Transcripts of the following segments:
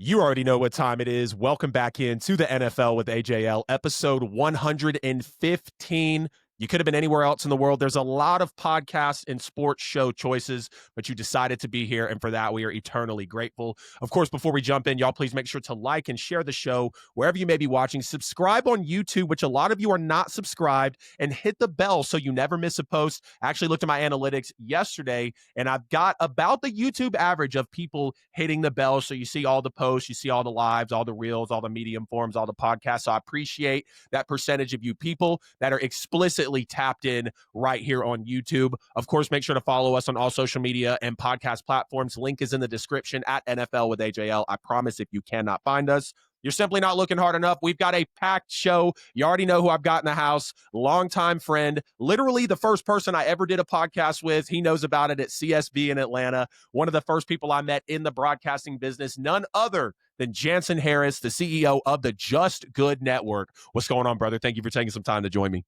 You already know what time it is. Welcome back into the NFL with AJL, episode 115. You could have been anywhere else in the world. There's a lot of podcast and sports show choices, but you decided to be here, and for that, we are eternally grateful. Of course, before we jump in, y'all please make sure to like and share the show wherever you may be watching. Subscribe on YouTube, which a lot of you are not subscribed, and hit the bell so you never miss a post. I actually looked at my analytics yesterday, and I've got about the YouTube average of people hitting the bell, so you see all the posts, you see all the lives, all the reels, all the medium forms, all the podcasts. So I appreciate that percentage of you people that are explicitly tapped in right here on YouTube. Of course, make sure to follow us on all social media and podcast platforms. Link is in the description at NFL with AJL. I promise if you cannot find us, you're simply not looking hard enough. We've got a packed show. You already know who I've got in the house. Longtime friend, literally the first person I ever did a podcast with. He knows about it at CSB in Atlanta. One of the first people I met in the broadcasting business, none other than Jansen Harris, the CEO of the Just Good Network. What's going on, brother? Thank you for taking some time to join me.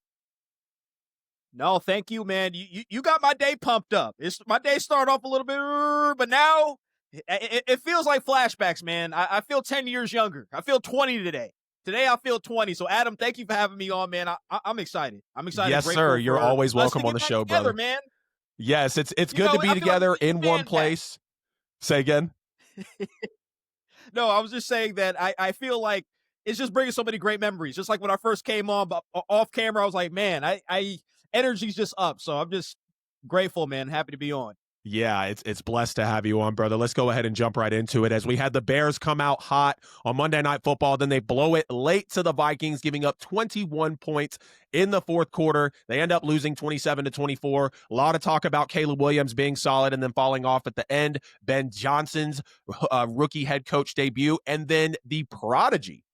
No, thank you, man. You got my day pumped up. My day started off a little bit, but now it feels like flashbacks, man. I feel 10 years younger. I feel 20 today. Today I feel 20. So, Adam, thank you for having me on, man. I'm excited. I'm excited. Yes, sir. You're always welcome on the show, together, brother. Man. Yes, it's good to be together in one place. Say again. No, I was just saying that I feel like it's just bringing so many great memories. Just like when I first came on, but off camera, I was like, man, I energy's just up. So I'm just grateful, man. Happy to be on. Yeah, it's blessed to have you on, brother. Let's go ahead and jump right into it. As we had the Bears come out hot on Monday Night Football, then they blow it late to the Vikings, giving up 21 points in the fourth quarter. They end up losing 27-24. A lot of talk about Caleb Williams being solid and then falling off at the end. Ben Johnson's rookie head coach debut, and then the prodigy.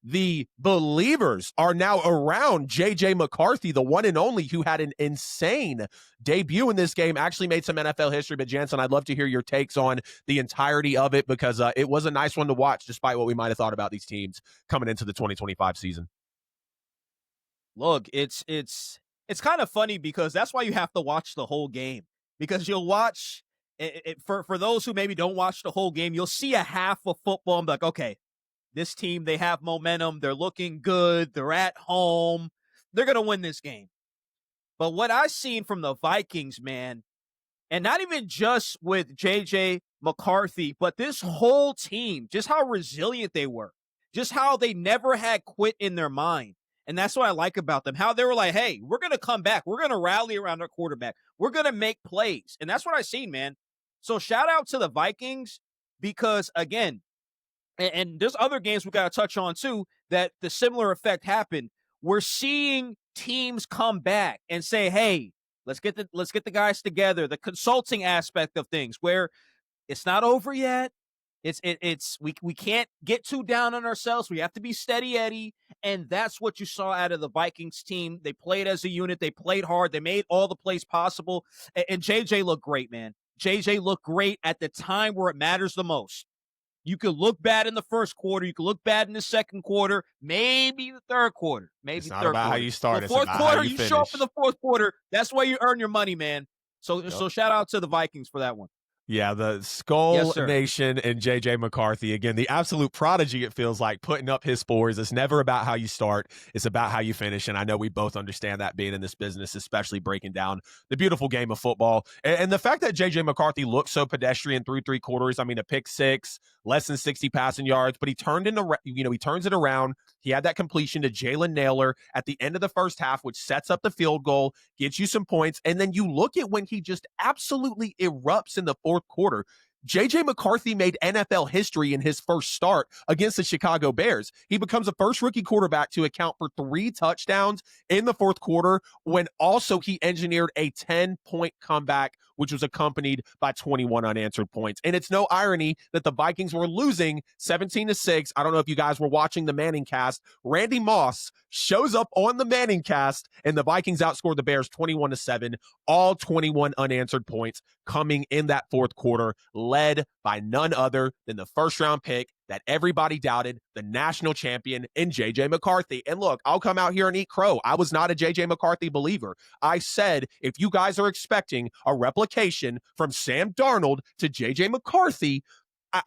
The believers are now around J.J. McCarthy, the one and only, who had an insane debut in this game, actually made some NFL history. But, Jansen, I'd love to hear your takes on the entirety of it because it was a nice one to watch, despite what we might have thought about these teams coming into the 2025 season. Look, it's kind of funny because that's why you have to watch the whole game, because you'll watch for those who maybe don't watch the whole game, you'll see a half of football and be like, okay, this team, they have momentum. They're looking good. They're at home. They're going to win this game. But what I've seen from the Vikings, man, and not even just with J.J. McCarthy, but this whole team, just how resilient they were, just how they never had quit in their mind. And that's what I like about them, how they were like, hey, we're going to come back. We're going to rally around our quarterback. We're going to make plays. And that's what I've seen, man. So shout out to the Vikings because, again, and there's other games we got to touch on too that the similar effect happened. We're seeing teams come back and say, "Hey, let's get the guys together." The consulting aspect of things, where it's not over yet. We can't get too down on ourselves. We have to be steady Eddie, and that's what you saw out of the Vikings team. They played as a unit. They played hard. They made all the plays possible. And JJ looked great, man. JJ looked great at the time where it matters the most. You could look bad in the first quarter. You could look bad in the second quarter, maybe the third quarter. Maybe it's not third about quarter. how you start. The fourth quarter, you finish. show up in the fourth quarter. That's where you earn your money, man. So shout out to the Vikings for that one. Yeah, the Skull Nation and J.J. McCarthy. Again, the absolute prodigy, it feels like, putting up his scores. It's never about how you start. It's about how you finish. And I know we both understand that being in this business, especially breaking down the beautiful game of football. And the fact that J.J. McCarthy looked so pedestrian through three quarters, I mean, a pick six, less than 60 passing yards, but he turns it around. He had that completion to Jalen Naylor at the end of the first half, which sets up the field goal, gets you some points. And then you look at when he just absolutely erupts in the fourth quarter. J.J. McCarthy made NFL history in his first start against the Chicago Bears. He becomes the first rookie quarterback to account for 3 touchdowns in the fourth quarter, when also he engineered a 10-point comeback, which was accompanied by 21 unanswered points. And it's no irony that the Vikings were losing 17-6. I don't know if you guys were watching the Manning cast. Randy Moss shows up on the Manning cast, and the Vikings outscored the Bears 21-7, all 21 unanswered points coming in that fourth quarter, led by none other than the first-round pick that everybody doubted, the national champion in J.J. McCarthy. And look, I'll come out here and eat crow. I was not a J.J. McCarthy believer. I said, if you guys are expecting a replication from Sam Darnold to J.J. McCarthy,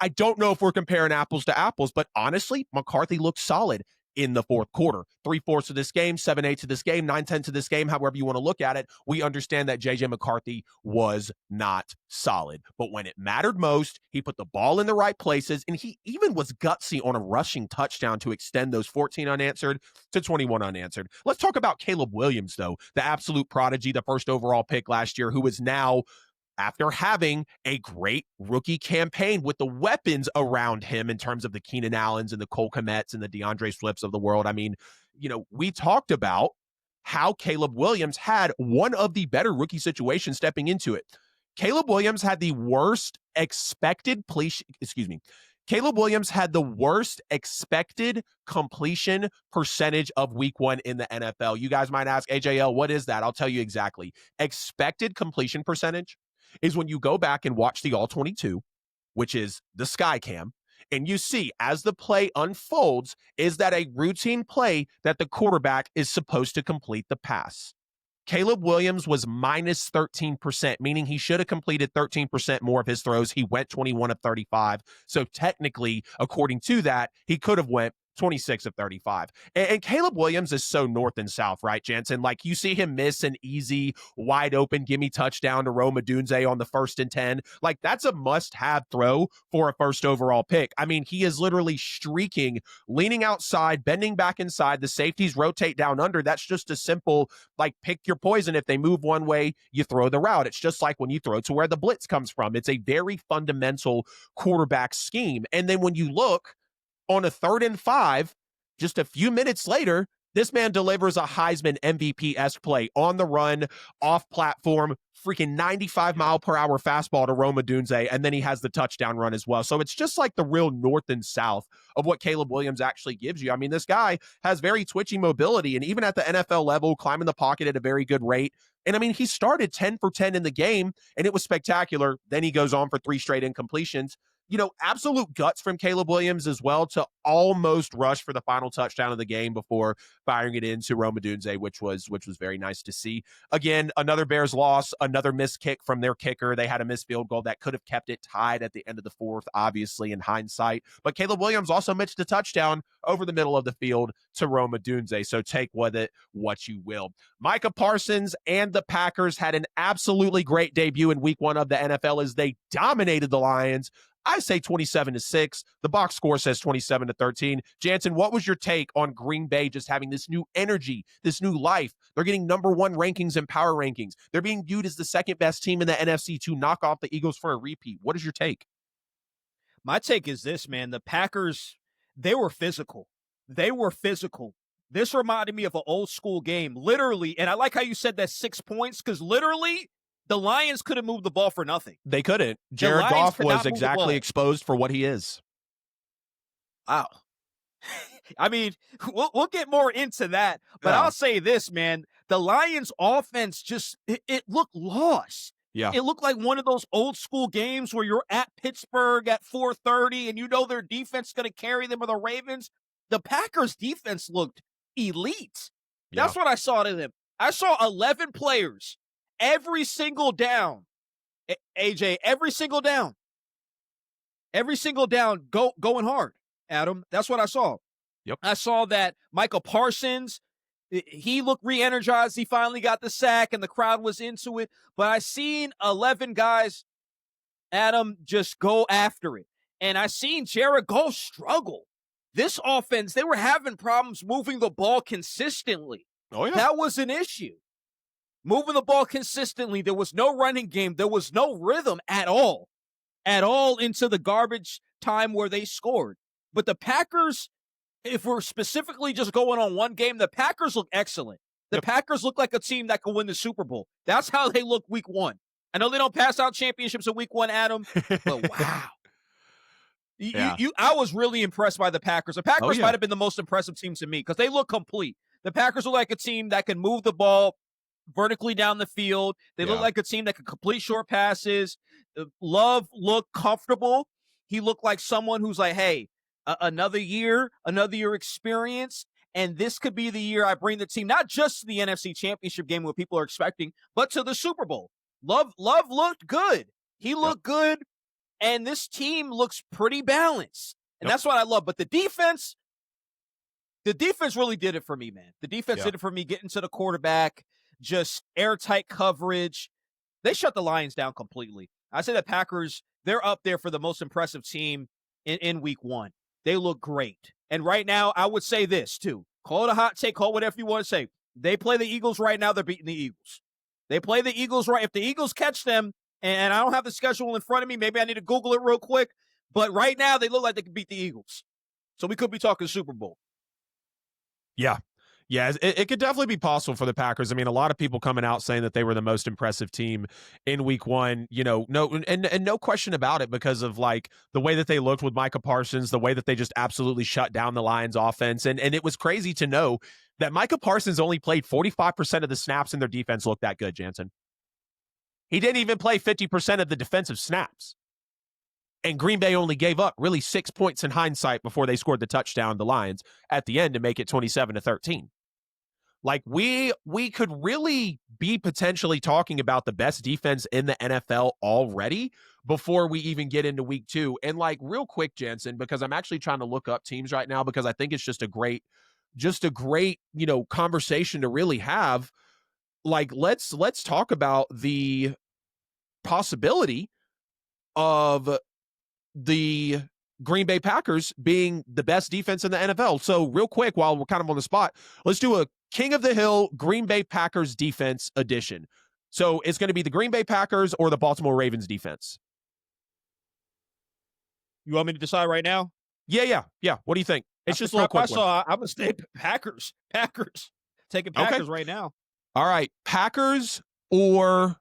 I don't know if we're comparing apples to apples, but honestly, McCarthy looked solid in the fourth quarter. 3/4 of this game, 7/8 of this game, 9/10 of this game, however you want to look at it. We understand that JJ McCarthy was not solid. But when it mattered most, he put the ball in the right places, and he even was gutsy on a rushing touchdown to extend those 14 unanswered to 21 unanswered. Let's talk about Caleb Williams, though, the absolute prodigy, the first overall pick last year, who is now, after having a great rookie campaign with the weapons around him in terms of the Keenan Allens and the Cole Kmets and the DeAndre Swifts of the world. I mean, we talked about how Caleb Williams had one of the better rookie situations stepping into it. Caleb Williams had the worst expected Caleb Williams had the worst expected completion percentage of week 1 in the NFL. You guys might ask, AJL, what is that? I'll tell you exactly. Expected completion percentage is when you go back and watch the All-22, which is the sky cam, and you see as the play unfolds, is that a routine play that the quarterback is supposed to complete the pass. Caleb Williams was minus 13%, meaning he should have completed 13% more of his throws. He went 21 of 35. So technically, according to that, he could have went 26 of 35. And Caleb Williams is so north and south, right, Jansen? Like, you see him miss an easy, wide open, gimme touchdown to Rome Odunze on the 1st and 10. Like, that's a must-have throw for a first overall pick. I mean, he is literally streaking, leaning outside, bending back inside. The safeties rotate down under. That's just a simple, like, pick your poison. If they move one way, you throw the route. It's just like when you throw to where the blitz comes from. It's a very fundamental quarterback scheme. And then when you look, on a 3rd and 5, just a few minutes later, this man delivers a Heisman MVP-esque play on the run, off platform, freaking 95-mile-per-hour fastball to Rome Odunze, and then he has the touchdown run as well. So it's just like the real north and south of what Caleb Williams actually gives you. I mean, this guy has very twitchy mobility, and even at the NFL level, climbing the pocket at a very good rate. And I mean, he started 10 for 10 in the game, and it was spectacular. Then he goes on for 3 straight incompletions. Absolute guts from Caleb Williams as well to almost rush for the final touchdown of the game before firing it into Rome Odunze, which was very nice to see. Again, another Bears loss, another missed kick from their kicker. They had a missed field goal that could have kept it tied at the end of the 4th, obviously, in hindsight. But Caleb Williams also missed a touchdown over the middle of the field to Rome Odunze, so take with it what you will. Micah Parsons and the Packers had an absolutely great debut in week 1 of the NFL as they dominated the Lions. I say 27-6. The box score says 27-13. Jansen, what was your take on Green Bay just having this new energy, this new life? They're getting number 1 rankings in power rankings. They're being viewed as the 2nd best team in the NFC to knock off the Eagles for a repeat. What is your take? My take is this, man. The Packers, they were physical. This reminded me of an old school game, literally. And I like how you said that 6 points, because literally, the Lions couldn't move the ball for nothing. They couldn't. Jared Goff was exactly exposed for what he is. Wow. I mean, we'll get more into that, but I'll say this, man. The Lions offense it looked lost. Yeah. It looked like one of those old school games where you're at Pittsburgh at 4:30 and you know their defense is going to carry them, or the Ravens. The Packers defense looked elite. Yeah. That's what I saw to them. I saw 11 players. Every single down, AJ, every single down going hard, Adam. That's what I saw. Yep. I saw that Micah Parsons, he looked re-energized. He finally got the sack, and the crowd was into it. But I seen 11 guys, Adam, just go after it. And I seen Jared Goff struggle. This offense, they were having problems moving the ball consistently. Oh, yeah. That was an issue. Moving the ball consistently. There was no running game. There was no rhythm at all into the garbage time where they scored. But the Packers, if we're specifically just going on one game, the Packers look excellent. The Packers look like a team that could win the Super Bowl. That's how they look week 1. I know they don't pass out championships in week 1, Adam, but wow. I was really impressed by the Packers. The Packers might have been the most impressive team to me because they look complete. The Packers look like a team that can move the ball vertically down the field. They look like a team that can complete short passes. Love looked comfortable. He looked like someone who's like, hey, another year experience, and this could be the year I bring the team not just to the NFC Championship game where people are expecting, but to the Super Bowl. Love looked good. He looked good. And this team looks pretty balanced. And that's what I love. But the defense really did it for me, man. The defense did it for me, getting to the quarterback, just airtight coverage. They shut the Lions down completely. I say the Packers, they're up there for the most impressive team in week one. They look great. And right now, I would say this, too. Call it a hot take, call whatever you want to say. They play the Eagles right now, they're beating the Eagles. They play the Eagles right. If the Eagles catch them, and I don't have the schedule in front of me, maybe I need to Google it real quick, but right now, they look like they can beat the Eagles. So we could be talking Super Bowl. Yeah. Yeah, it could definitely be possible for the Packers. I mean, a lot of people coming out saying that they were the most impressive team in week one, no question about it, because of like the way that they looked with Micah Parsons, the way that they just absolutely shut down the Lions offense. And it was crazy to know that Micah Parsons only played 45% of the snaps and their defense looked that good, Jansen. He didn't even play 50% of the defensive snaps. And Green Bay only gave up really 6 points in hindsight before they scored the touchdown, the Lions, at the end to make it 27-13. Like we could really be potentially talking about the best defense in the NFL already before we even get into week two. And like real quick, Jansen, because I'm actually trying to look up teams right now because I think it's just a great, conversation to really have. Like let's talk about the possibility of the Green Bay Packers being the best defense in the NFL. So real quick, while we're kind of on the spot, let's do a King of the Hill Green Bay Packers defense edition. So it's going to be the Green Bay Packers or the Baltimore Ravens defense. You want me to decide right now? Yeah. What do you think? It's just a little quick one. I'm going to stay Packers. Taking Packers right now. All right. Packers or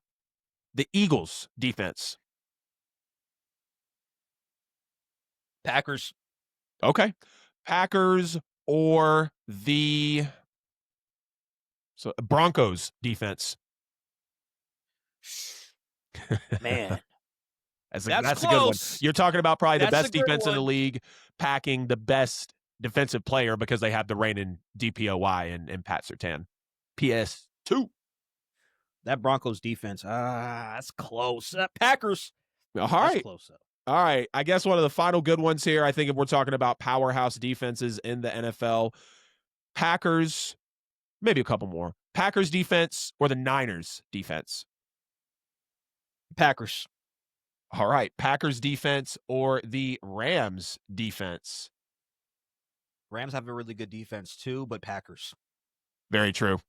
the Eagles defense? Packers. Okay. Packers or the Broncos defense? Man. That's a good one. You're talking about probably the best defense in the league, packing the best defensive player because they have the reigning DPOY and Pat Surtain. PS2. That Broncos defense, that's close. Packers. All right. That's close, though. All right. I guess one of the final good ones here, I think if we're talking about powerhouse defenses in the NFL, Packers, maybe a couple more. Packers defense or the Niners defense? Packers. All right. Packers defense or the Rams defense? Rams have a really good defense too, but Packers. Very true.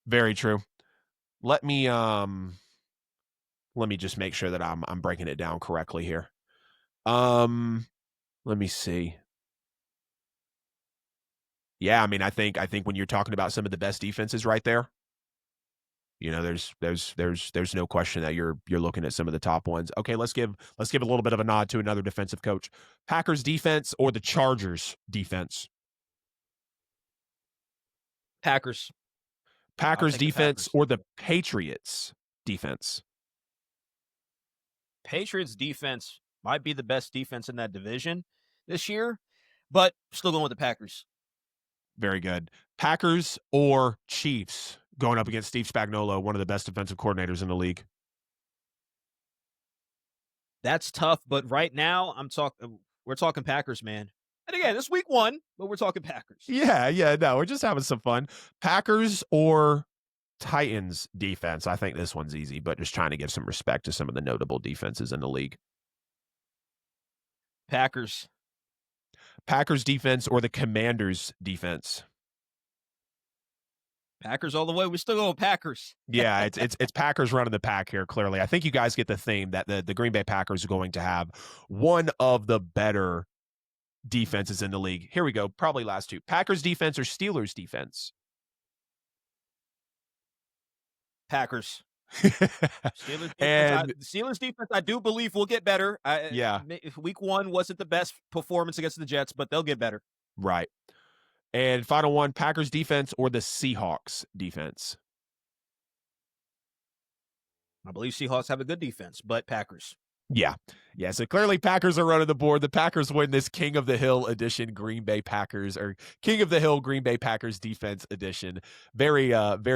Very true. Let me just make sure that I'm breaking it down correctly here. Let me see. Yeah, I mean, I think when you're talking about some of the best defenses right there, there's no question that you're looking at some of the top ones. Okay, let's give a little bit of a nod to another defensive coach. Packers defense or the Chargers defense? Packers. Packers defense or the Patriots defense? Patriots defense might be the best defense in that division this year, but still going with the Packers. Very good. Packers or Chiefs going up against Steve Spagnuolo, one of the best defensive coordinators in the league? That's tough, but right now we're talking Packers, man. And again, this week one, but we're talking Packers. Yeah, no, we're just having some fun. Packers or Titans defense? I think this one's easy, but just trying to give some respect to some of the notable defenses in the league. Packers. Packers defense or the Commanders defense? Packers all the way. We still go with Packers. Yeah, it's Packers running the pack here, clearly. I think you guys get the theme that the Green Bay Packers are going to have one of the better defenses in the league. Here we go. Probably last two. Packers defense or Steelers defense? Packers. Steelers defense, I do believe will get better. Week one wasn't the best performance against the Jets, but they'll get better. Right. And final one, Packers defense or the Seahawks defense? I believe Seahawks have a good defense, but Packers. Yeah. Yeah. So clearly Packers are running the board. The Packers win this King of the Hill edition Green Bay Packers, or King of the Hill Green Bay Packers defense edition. Very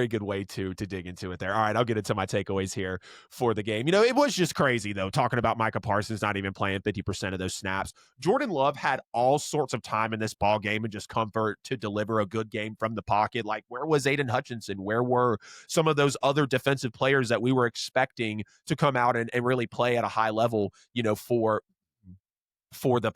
good way to dig into it there. All right, I'll get into my takeaways here for the game. It was just crazy though, talking about Micah Parsons not even playing 50% of those snaps. Jordan Love had all sorts of time in this ball game and just comfort to deliver a good game from the pocket. Like, where was Aiden Hutchinson? Where were some of those other defensive players that we were expecting to come out and really play at a high level, for the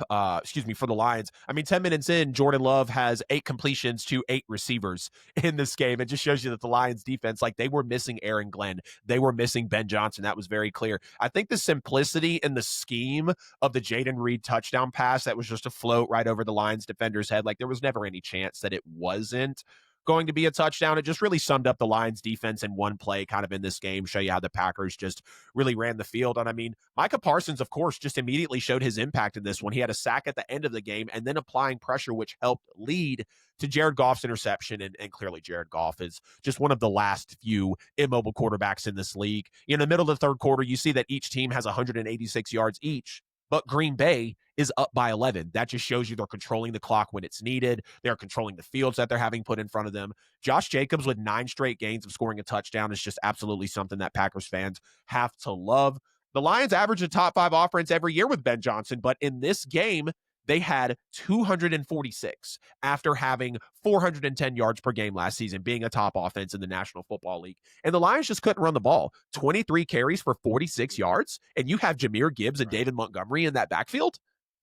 Lions? I mean, 10 minutes in, Jordan Love has 8 completions to 8 receivers in this game. It just shows you that the Lions defense, like, they were missing Aaron Glenn. They were missing Ben Johnson. That was very clear. I think the simplicity and the scheme of the Jaden Reed touchdown pass that was just a float right over the Lions defender's head, like, there was never any chance that it wasn't going to be a touchdown. It just really summed up the Lions defense in one play kind of in this game, show you how the Packers just really ran the field. And I mean, Micah Parsons, of course, just immediately showed his impact in this one. He had a sack at the end of the game and then applying pressure, which helped lead to Jared Goff's interception. And clearly Jared Goff is just one of the last few immobile quarterbacks in this league. In the middle of the third quarter, you see that each team has 186 yards each, but Green Bay is up by 11. That just shows you they're controlling the clock when it's needed. They're controlling the fields that they're having put in front of them. Josh Jacobs with 9 straight games of scoring a touchdown is just absolutely something that Packers fans have to love. The Lions average a top 5 offense every year with Ben Johnson, but in this game, they had 246 after having 410 yards per game last season, being a top offense in the National Football League. And the Lions just couldn't run the ball. 23 carries for 46 yards, and you have Jahmyr Gibbs and David Montgomery in that backfield?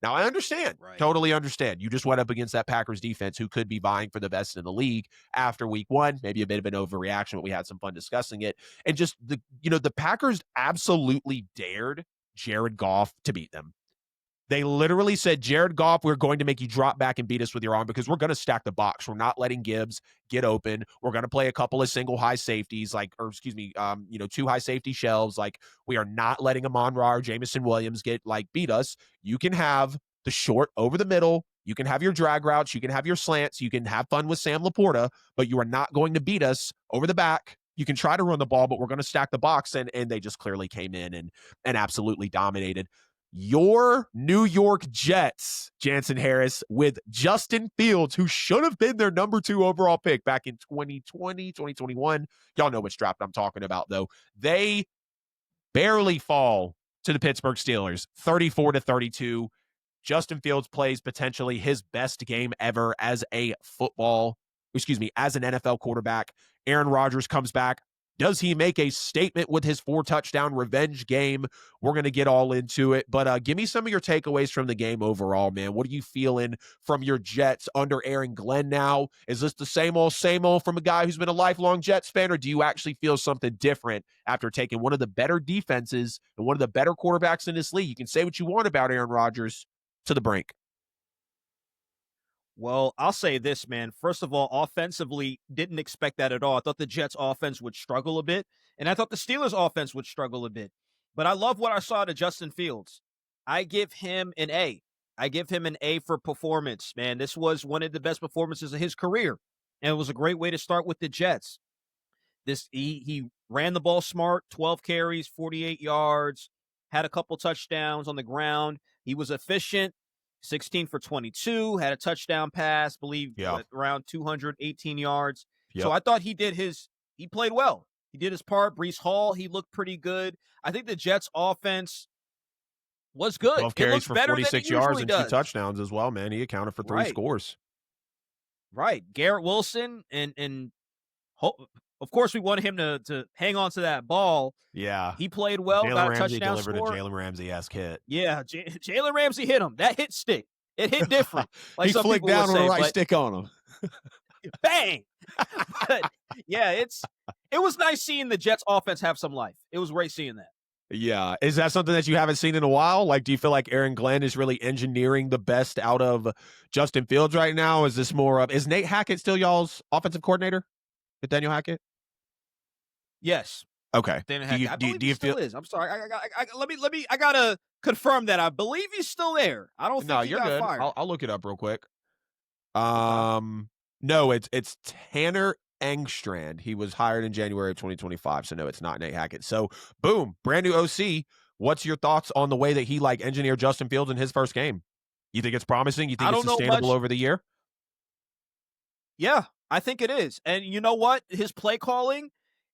Now, I understand. Right. Totally understand. You just went up against that Packers defense who could be vying for the best in the league after week 1. Maybe a bit of an overreaction, but we had some fun discussing it. And just the Packers absolutely dared Jared Goff to beat them. They literally said, Jared Goff, we're going to make you drop back and beat us with your arm because we're going to stack the box. We're not letting Gibbs get open. We're going to play a couple of single high safeties, 2 high safety shells. Like, we are not letting Amon-Ra or Jamison Williams beat us. You can have the short over the middle. You can have your drag routes. You can have your slants. You can have fun with Sam Laporta, but you are not going to beat us over the back. You can try to run the ball, but we're going to stack the box. And they just clearly came in and absolutely dominated. Your New York Jets, Jansen Harris, with Justin Fields, who should have been their number 2 overall pick back in 2020, 2021. Y'all know which draft I'm talking about, though. They barely fall to the Pittsburgh Steelers, 34-32. Justin Fields plays potentially his best game ever as an NFL quarterback. Aaron Rodgers comes back. Does he make a statement with his 4-touchdown revenge game? We're going to get all into it. But give me some of your takeaways from the game overall, man. What are you feeling from your Jets under Aaron Glenn now? Is this the same old from a guy who's been a lifelong Jets fan, or do you actually feel something different after taking one of the better defenses and one of the better quarterbacks in this league? You can say what you want about Aaron Rodgers to the brink. Well, I'll say this, man. First of all, offensively, didn't expect that at all. I thought the Jets offense would struggle a bit, and I thought the Steelers offense would struggle a bit. But I love what I saw to Justin Fields. I give him an A. I give him an A for performance, man. This was one of the best performances of his career, and it was a great way to start with the Jets. He ran the ball smart, 12 carries, 48 yards, had a couple touchdowns on the ground. He was efficient. 16 for 22, had a touchdown pass, around 218 yards. Yep. So I thought he played well. He did his part. Breece Hall, he looked pretty good. I think the Jets offense was good. 12 carries for 46 yards and 2 touchdowns as well, man. He accounted for 3 scores. Right. Garrett Wilson of course, we wanted him to hang on to that ball. Yeah. He played well. Jalen got a Ramsey touchdown delivered score. a Jalen Ramsey-esque hit. Yeah, Jalen Ramsey hit him. That hit stick. It hit different. Like he flicked down on the right stick on him. Bang! But, yeah, it was nice seeing the Jets offense have some life. It was great seeing that. Yeah. Is that something that you haven't seen in a while? Like, do you feel like Aaron Glenn is really engineering the best out of Justin Fields right now? Is this more of, is Nate Hackett still y'all's offensive coordinator? Nathaniel Hackett? Yes. Okay. I believe he still is. I'm sorry. I gotta confirm that. I believe he's still there. I don't think he got fired. I'll look it up real quick. No, it's Tanner Engstrand. He was hired in January of 2025. So no, it's not Nate Hackett. So boom, brand new OC What's your thoughts on the way that he engineered Justin Fields in his first game? You think it's promising? You think I it's don't know sustainable much. over the year? Yeah, I think it is. And you know what? His play calling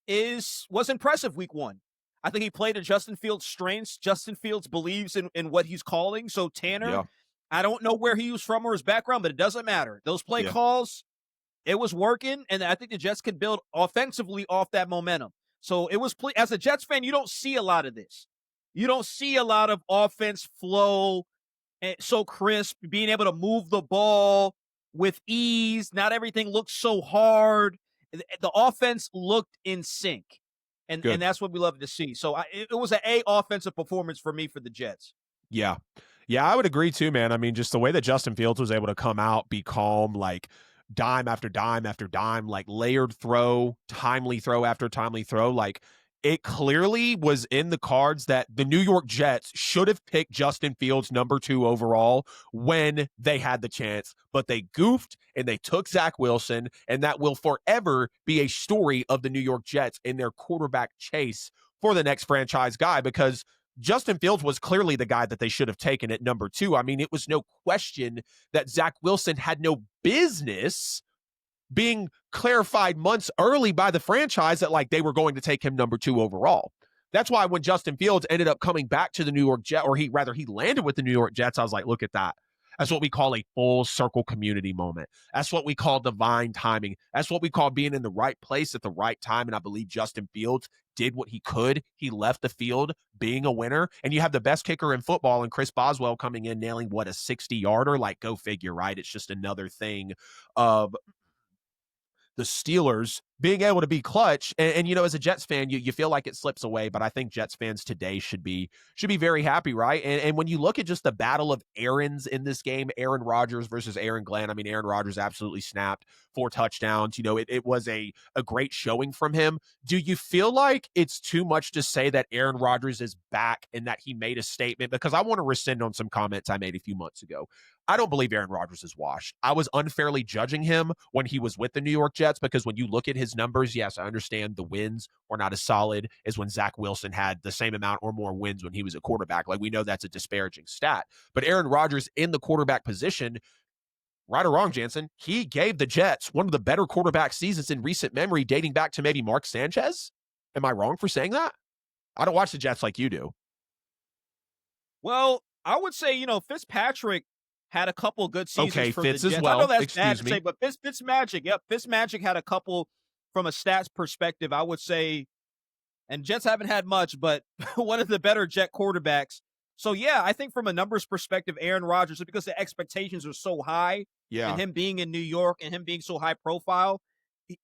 was impressive week 1. I think he played to Justin Fields' strengths. Justin Fields believes in what he's calling. So Tanner, Yeah. I don't know where he was from or his background, but it doesn't matter. Those play Yeah. calls, it was working, and I think the Jets could build offensively off that momentum. So it was as a Jets fan, you don't see a lot of this. You don't see a lot of offense flow and so crisp, being able to move the ball with ease. Not everything looks so hard. The offense looked in sync, and Good. that's what we love to see. So it was an A offensive performance for me for the Jets. Yeah. Yeah, I would agree too, man. I mean, just the way that Justin Fields was able to come out, be calm, dime after dime after dime, layered throw, timely throw after timely throw. It clearly was in the cards that the New York Jets should have picked Justin Fields number 2 overall when they had the chance, but they goofed and they took Zach Wilson, and that will forever be a story of the New York Jets in their quarterback chase for the next franchise guy, because Justin Fields was clearly the guy that they should have taken at number 2. I mean, it was no question that Zach Wilson had no business being clarified months early by the franchise that they were going to take him number 2 overall. That's why when Justin Fields ended up coming back to the New York Jets, or he landed with the New York Jets, I was like, look at that. That's what we call a full circle community moment. That's what we call divine timing. That's what we call being in the right place at the right time. And I believe Justin Fields did what he could. He left the field being a winner. And you have the best kicker in football and Chris Boswell coming in, nailing a 60-yarder. Go figure, right? It's just another thing of the Steelers being able to be clutch. And as a Jets fan, you feel like it slips away, but I think Jets fans today should be very happy, right? And when you look at just the battle of Aarons in this game, Aaron Rodgers versus Aaron Glenn, I mean, Aaron Rodgers absolutely snapped 4 touchdowns. It was a great showing from him. Do you feel like it's too much to say that Aaron Rodgers is back and that he made a statement? Because I want to rescind on some comments I made a few months ago. I don't believe Aaron Rodgers is washed. I was unfairly judging him when he was with the New York Jets, because when you look at his numbers, yes, I understand the wins were not as solid as when Zach Wilson had the same amount or more wins when he was a quarterback. We know that's a disparaging stat. But Aaron Rodgers in the quarterback position, right or wrong, Jansen, he gave the Jets one of the better quarterback seasons in recent memory, dating back to maybe Mark Sanchez. Am I wrong for saying that? I don't watch the Jets like you do. Well, I would say, Fitzpatrick had a couple good seasons for Fitz the Jets. as well. I know that's Excuse bad to me. say, but Fitzmagic, yep, Fitzmagic had a couple from a stats perspective, I would say, and Jets haven't had much, but one of the better Jet quarterbacks. So, yeah, I think from a numbers perspective, Aaron Rodgers, because the expectations are so high, and him being in New York and him being so high profile,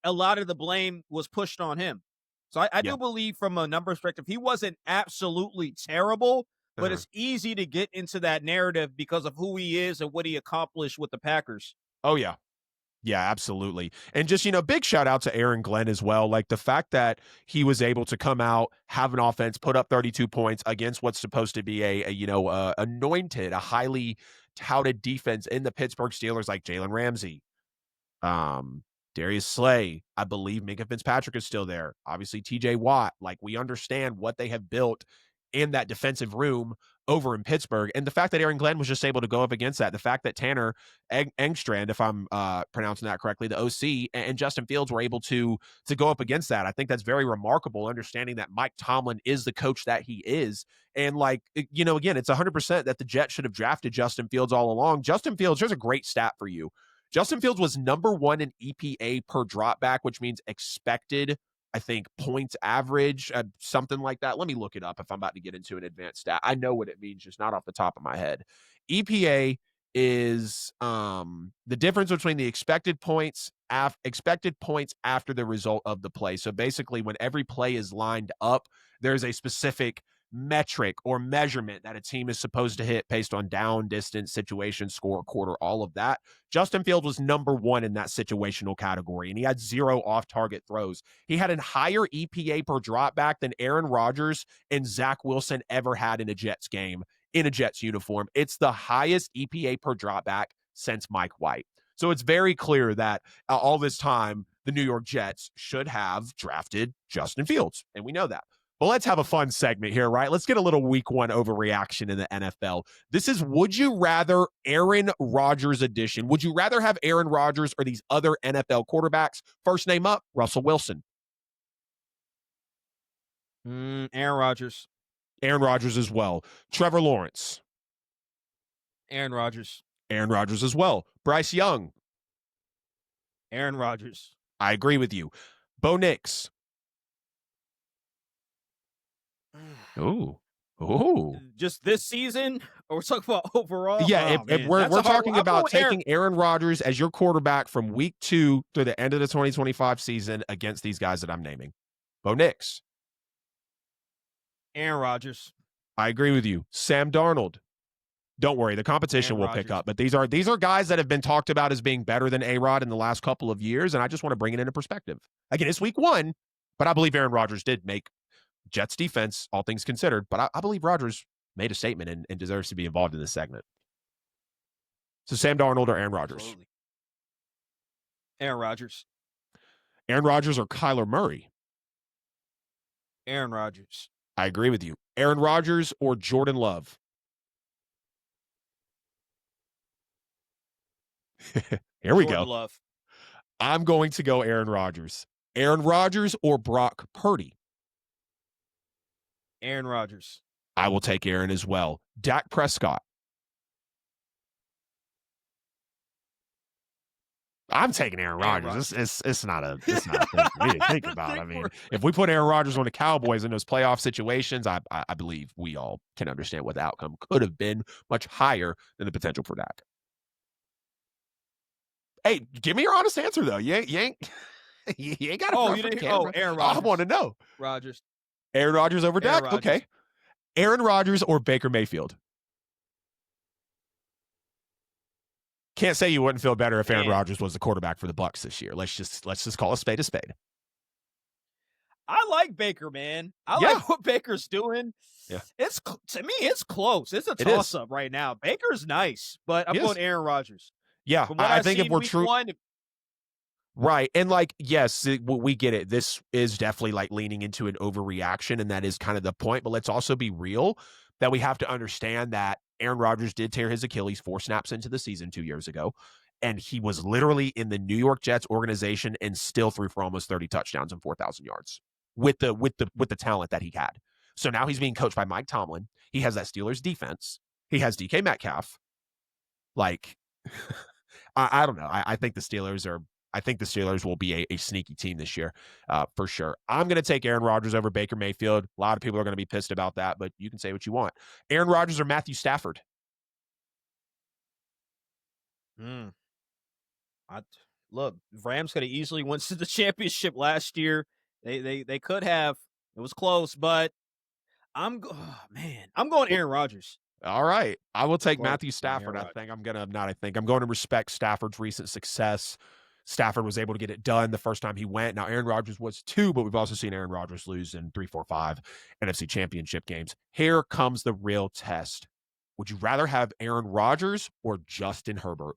a lot of the blame was pushed on him. So I do believe from a number perspective, he wasn't absolutely terrible, but it's easy to get into that narrative because of who he is and what he accomplished with the Packers. Oh, yeah. Yeah, absolutely. And just, big shout out to Aaron Glenn as well. The fact that he was able to come out, have an offense, put up 32 points against what's supposed to be anointed, a highly touted defense in the Pittsburgh Steelers, like Jalen Ramsey, Darius Slay. I believe Minkah Fitzpatrick is still there. Obviously, TJ Watt. We understand what they have built in that defensive room over in Pittsburgh. And the fact that Aaron Glenn was just able to go up against that, the fact that Tanner Engstrand, if I'm pronouncing that correctly, the OC, and Justin Fields were able to go up against that, I think that's very remarkable, understanding that Mike Tomlin is the coach that he is. And again, it's 100% that the Jets should have drafted Justin Fields all along. Justin Fields, here's a great stat for you. Justin Fields was number 1 in EPA per dropback, which means expected, I think, points average, something like that. Let me look it up if I'm about to get into an advanced stat. I know what it means, just not off the top of my head. EPA is the difference between the expected points after the result of the play. So basically, when every play is lined up, there's a specific metric or measurement that a team is supposed to hit based on down, distance, situation, score, quarter, all of that. Justin Fields was number 1 in that situational category, and he had 0 off-target throws. He had a higher EPA per dropback than Aaron Rodgers and Zach Wilson ever had in a Jets game, in a Jets uniform. It's the highest EPA per dropback since Mike White. So it's very clear that all this time, the New York Jets should have drafted Justin Fields, and we know that. Well, let's have a fun segment here, right? Let's get a little week one overreaction in the NFL. This is Would You Rather Aaron Rodgers edition. Would you rather have Aaron Rodgers or these other NFL quarterbacks? First name up, Russell Wilson. Aaron Rodgers. Aaron Rodgers as well. Trevor Lawrence. Aaron Rodgers. Aaron Rodgers as well. Bryce Young. Aaron Rodgers. I agree with you. Bo Nix. Ooh. Just this season, or we're talking about overall? Yeah, if we're talking about taking Aaron Rodgers as your quarterback from week 2 through the end of the 2025 season against these guys that I'm naming. Bo Nix. Aaron Rodgers. I agree with you. Sam Darnold. Don't worry, the competition will pick up. But these are guys that have been talked about as being better than A-Rod in the last couple of years, and I just want to bring it into perspective. Again, it's week 1, but I believe Aaron Rodgers did make Jets defense, all things considered, but I believe Rodgers made a statement and deserves to be involved in this segment. So Sam Darnold or Aaron Rodgers? Absolutely. Aaron Rodgers. Aaron Rodgers or Kyler Murray? Aaron Rodgers. I agree with you. Aaron Rodgers or Jordan Love? Here we go. Love. I'm going to go Aaron Rodgers. Aaron Rodgers or Brock Purdy? Aaron Rodgers. I will take Aaron as well. Dak Prescott. I'm taking Aaron Rodgers. It's not a thing for me to think about. I mean, if we put Aaron Rodgers on the Cowboys in those playoff situations, I believe we all can understand what the outcome could have been much higher than the potential for Dak. Hey, give me your honest answer though. You ain't got to. You didn't hear? Oh, Aaron Rodgers. I want to know. Rodgers. Aaron Rodgers over Dak. Okay. Aaron Rodgers or Baker Mayfield? Can't say you wouldn't feel better if Aaron Rodgers was the quarterback for the Bucs this year. Let's just call a spade a spade. I like Baker, man. I like what Baker's doing. Yeah. To me, it's close. It's a toss-up right now. Baker's nice, but I'm going Aaron Rodgers. Yeah, I think if we're true. Right. And yes, we get it. This is definitely leaning into an overreaction, and that is kind of the point. But let's also be real that we have to understand that Aaron Rodgers did tear his Achilles 4 snaps into the season 2 years ago. And he was literally in the New York Jets organization and still threw for almost 30 touchdowns and 4,000 yards with the talent that he had. So now he's being coached by Mike Tomlin. He has that Steelers defense. He has DK Metcalf. I don't know. I think the Steelers will be a sneaky team this year, for sure. I'm going to take Aaron Rodgers over Baker Mayfield. A lot of people are going to be pissed about that, but you can say what you want. Aaron Rodgers or Matthew Stafford? Look, Rams could have easily went to the championship last year. They could have. It was close, but I'm going Aaron Rodgers. All right. I will take Matthew Stafford. I'm going to respect Stafford's recent success. Stafford was able to get it done the first time he went. Now, Aaron Rodgers was too, but we've also seen Aaron Rodgers lose in 3, 4, 5 NFC championship games. Here comes the real test. Would you rather have Aaron Rodgers or Justin Herbert?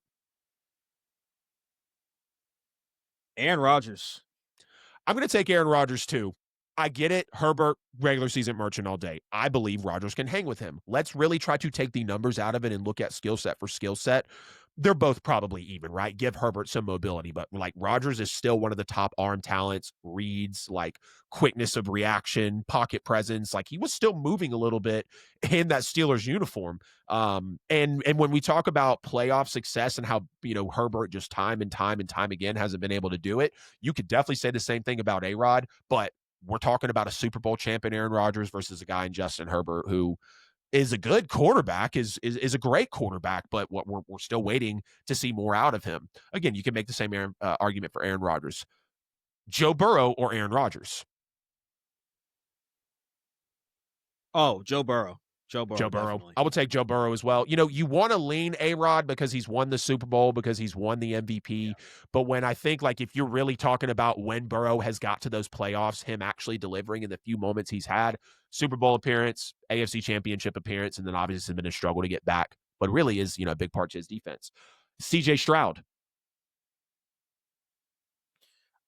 Aaron Rodgers. I'm going to take Aaron Rodgers too. I get it. Herbert, regular season merchant all day. I believe Rodgers can hang with him. Let's really try to take the numbers out of it and look at skill set for skill set. They're both probably even, right? Give Herbert some mobility, but Rodgers is still one of the top arm talents, reads, quickness of reaction, pocket presence. He was still moving a little bit in that Steelers uniform. And when we talk about playoff success and how, Herbert just time and time again hasn't been able to do it, you could definitely say the same thing about A-Rod, but we're talking about a Super Bowl champion Aaron Rodgers versus a guy in Justin Herbert who is a good quarterback, is a great quarterback, but what we're still waiting to see more out of him. Again, you can make the same argument for Aaron Rodgers. Joe Burrow or Aaron Rodgers? Oh, Joe Burrow. Joe Burrow. Definitely. I would take Joe Burrow as well. You want to lean A-Rod because he's won the Super Bowl, because he's won the MVP. Yeah. But when I think if you're really talking about when Burrow has got to those playoffs, him actually delivering in the few moments he's had, Super Bowl appearance, AFC Championship appearance, and then obviously it's been a struggle to get back, but really is, a big part to his defense. CJ Stroud.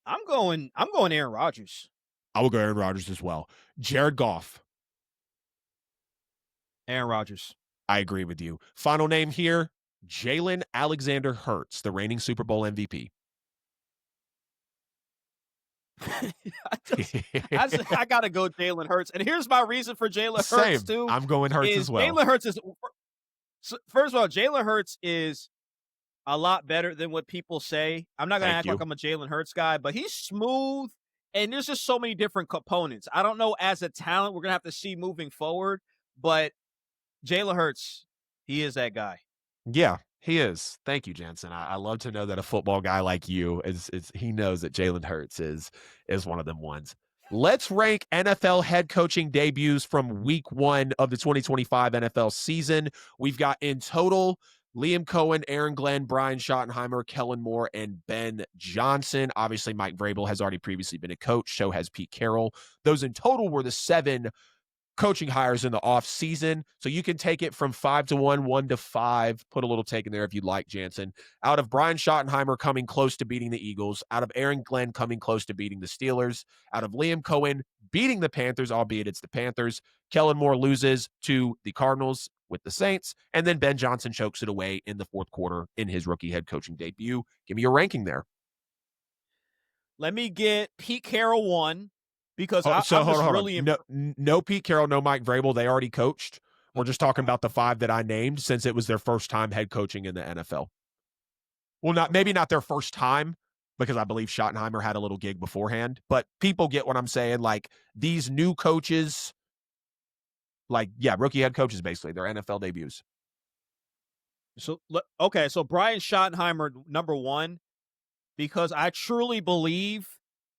I'm going Aaron Rodgers. I will go Aaron Rodgers as well. Jared Goff. Aaron Rodgers. I agree with you. Final name here, Jalen Alexander Hurts, the reigning Super Bowl MVP. I got to go Jalen Hurts. And here's my reason for Jalen Hurts, too. I'm going Hurts as well. Jalen Hurts is, first of all, Jalen Hurts is a lot better than what people say. I'm not going to act like I'm a Jalen Hurts guy, but he's smooth, and there's just so many different components. I don't know, as a talent, we're going to have to see moving forward, but Jalen Hurts, he is that guy. Yeah, he is. Thank you, Jansen. I love to know that a football guy like you is he knows that Jalen Hurts is one of them ones. Let's rank NFL head coaching debuts from week 1 of the 2025 NFL season. We've got in total Liam Cohen, Aaron Glenn, Brian Schottenheimer, Kellen Moore, and Ben Johnson. Obviously, Mike Vrabel has already previously been a coach. So has Pete Carroll. Those in total were the 7 coaching hires in the off season. So you can take it from 5 to 1, 1 to 5, put a little take in there if you'd like, Jansen. Out of Brian Schottenheimer coming close to beating the Eagles, out of Aaron Glenn coming close to beating the Steelers, out of Liam Cohen beating the Panthers, albeit it's the Panthers, Kellen Moore loses to the Cardinals with the Saints, and then Ben Johnson chokes it away in the fourth quarter in his rookie head coaching debut. Give me your ranking there. Let me get Pete Carroll 1. Because no Pete Carroll, no Mike Vrabel. They already coached. We're just talking about the 5 that I named since it was their first time head coaching in the NFL. Well, maybe not their first time, because I believe Schottenheimer had a little gig beforehand. But people get what I'm saying. Like, these new coaches, rookie head coaches, basically, their NFL debuts. So Brian Schottenheimer, number 1, because I truly believe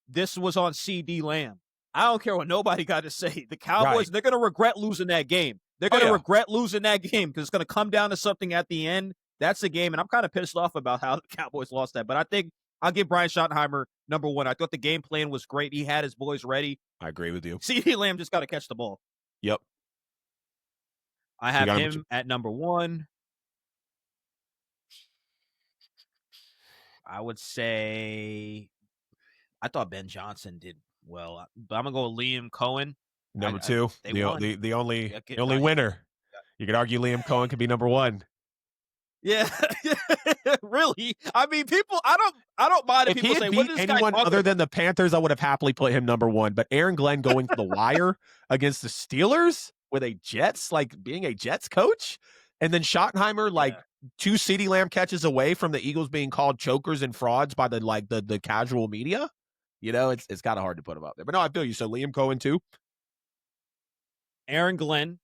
this was on CD Lamb. I don't care what nobody got to say. The Cowboys, They're going to regret losing that game. They're going to regret losing that game because it's going to come down to something at the end. That's the game, and I'm kind of pissed off about how the Cowboys lost that. But I think I'll give Brian Schottenheimer number 1. I thought the game plan was great. He had his boys ready. I agree with you. CD Lamb just got to catch the ball. Yep. I have him at number 1. I would say I thought Ben Johnson did well, but I'm gonna go with Liam Cohen. Number 2, the only winner. You could argue Liam Cohen could be number 1. Yeah, really. I mean, people. I don't mind if people say, "What is anyone other than the Panthers?" I would have happily put him number 1. But Aaron Glenn going to the wire against the Steelers with being a Jets coach, and then Schottenheimer 2 CeeDee Lamb catches away from the Eagles being called chokers and frauds by the casual media. You know, it's kind of hard to put him up there. But no, I feel you. So Liam Cohen 2. Aaron Glenn.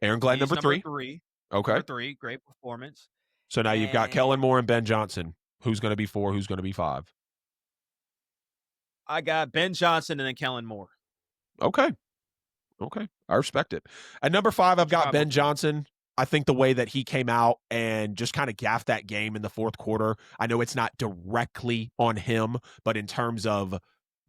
Number 3. Okay. Number 3, great performance. So now you've got Kellen Moore and Ben Johnson. Who's going to be 4? Who's going to be 5? I got Ben Johnson and then Kellen Moore. Okay. I respect it. At number 5, I've got Ben Johnson. I think the way that he came out and just kind of gaffed that game in the fourth quarter, I know it's not directly on him, but in terms of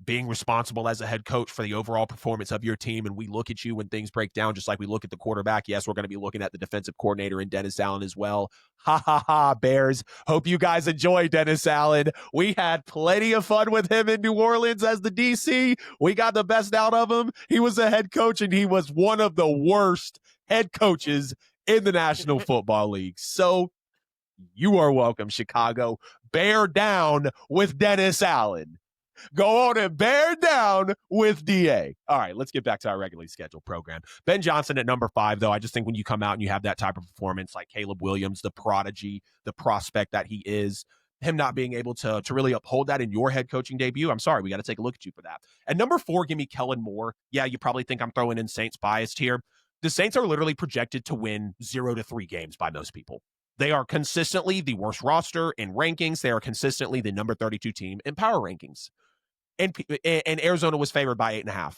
being responsible as a head coach for the overall performance of your team, and we look at you when things break down, just like we look at the quarterback. Yes, we're going to be looking at the defensive coordinator in Dennis Allen as well. Ha, ha, ha, Bears. Hope you guys enjoy Dennis Allen. We had plenty of fun with him in New Orleans as the DC. We got the best out of him. He was a head coach, and he was one of the worst head coaches in the National Football League. So you are welcome, Chicago. Bear down with Dennis Allen. Go on and bear down with DA. All right, let's get back to our regularly scheduled program. Ben Johnson at number 5, though. I just think when you come out and you have that type of performance, like Caleb Williams, the prodigy, the prospect that he is, him not being able to really uphold that in your head coaching debut, I'm sorry, we got to take a look at you for that. At number 4, give me Kellen Moore. Yeah, you probably think I'm throwing in Saints biased here. The Saints are literally projected to win 0-3 games by most people. They are consistently the worst roster in rankings. They are consistently the number 32 team in power rankings. And Arizona was favored by 8.5.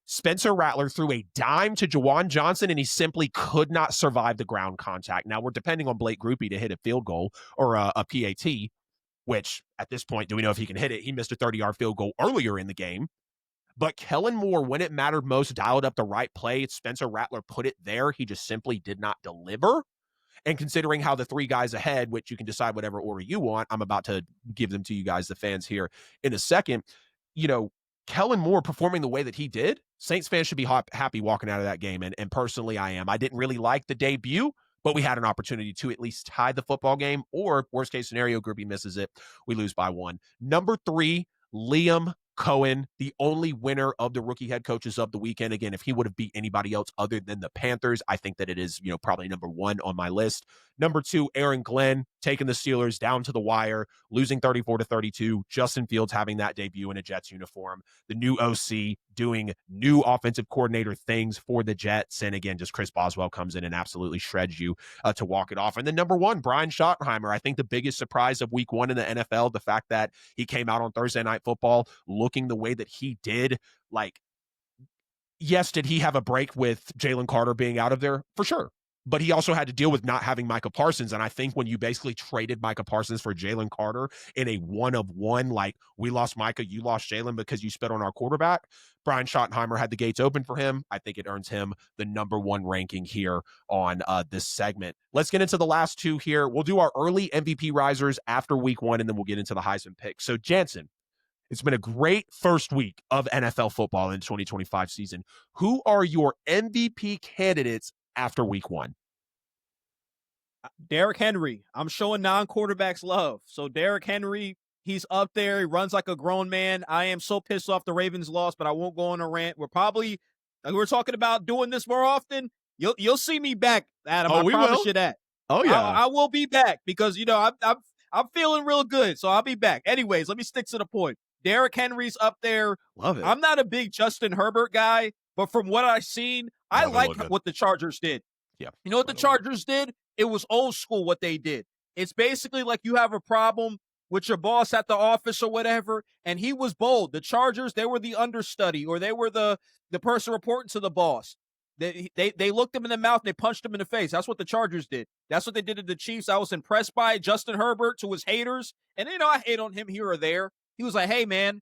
Spencer Rattler threw a dime to Juwan Johnson, and he simply could not survive the ground contact. Now, we're depending on Blake Grupe to hit a field goal or a PAT, which at this point, do we know if he can hit it? He missed a 30-yard field goal earlier in the game. But Kellen Moore, when it mattered most, dialed up the right play. Spencer Rattler put it there. He just simply did not deliver. And considering how the 3 guys ahead, which you can decide whatever order you want, I'm about to give them to you guys, the fans here, in a second. You know, Kellen Moore performing the way that he did, Saints fans should be happy walking out of that game. And personally, I am. I didn't really like the debut, but we had an opportunity to at least tie the football game, or worst case scenario, Groupie misses it. We lose by 1. Number 3, Liam Cohen, the only winner of the rookie head coaches of the weekend. Again, if he would have beat anybody else other than the Panthers, I think that it is, probably number 1 on my list. Number 2, Aaron Glenn, taking the Steelers down to the wire, losing 34-32. Justin Fields having that debut in a Jets uniform. The new OC doing new offensive coordinator things for the Jets. And again, just Chris Boswell comes in and absolutely shreds you to walk it off. And then number 1, Brian Schottenheimer. I think the biggest surprise of week 1 in the NFL, the fact that he came out on Thursday Night Football looking the way that he did. Like, yes, did he have a break with Jalen Carter being out of there? For sure. But he also had to deal with not having Micah Parsons. And I think when you basically traded Micah Parsons for Jalen Carter in a 1-of-1, like, we lost Micah, you lost Jalen because you spit on our quarterback, Brian Schottenheimer had the gates open for him. I think it earns him the number 1 ranking here on this segment. Let's get into the last 2 here. We'll do our early MVP risers after week 1, and then we'll get into the Heisman pick. So, Jansen, it's been a great first week of NFL football in the 2025 season. Who are your MVP candidates after week 1? Derrick Henry. I'm showing non-quarterbacks love. So Derrick Henry, he's up there. He runs like a grown man. I am so pissed off the Ravens lost, but I won't go on a rant. We're talking about doing this more often. You'll see me back, Adam. I promise you that. Oh yeah, I will be back because I'm feeling real good, so I'll be back. Anyways, let me stick to the point. Derrick Henry's up there. Love it. I'm not a big Justin Herbert guy, but from what I've seen, I like what the Chargers did. Yeah. You know what the Chargers did? It was old school what they did. It's basically like you have a problem with your boss at the office or whatever, and he was bold. The Chargers, they were the understudy, or they were the person reporting to the boss. They looked him in the mouth and they punched him in the face. That's what the Chargers did. That's what they did to the Chiefs. I was impressed by it. Justin Herbert, to his haters, and I hate on him here or there. He was like, hey, man,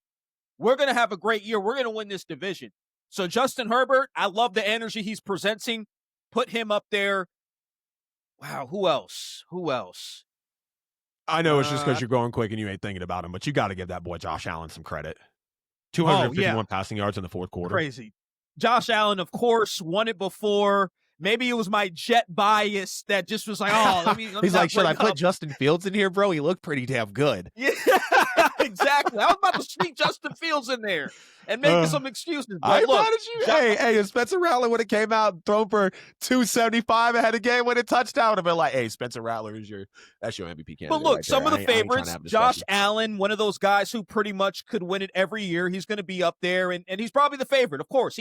we're going to have a great year. We're going to win this division. So Justin Herbert, I love the energy he's presenting. Put him up there. Wow, who else? I know it's just because you're going quick and you ain't thinking about him, but you got to give that boy Josh Allen some credit. 251 passing yards in the fourth quarter. Crazy. Josh Allen, of course, won it before. Maybe it was my Jet bias that just was like, let me He's like, should I put Justin Fields in here, bro? He looked pretty damn good. Yeah, exactly. I was about to sneak Justin Fields in there and make some excuses. But look, hey, if Spencer Rattler would have came out and thrown for 275 ahead of game with a touchdown, I'd be like, hey, Spencer Rattler that's your MVP candidate. But look, right some there. of the favorites, Josh Allen, one of those guys who pretty much could win it every year. He's going to be up there, and he's probably the favorite. Of course,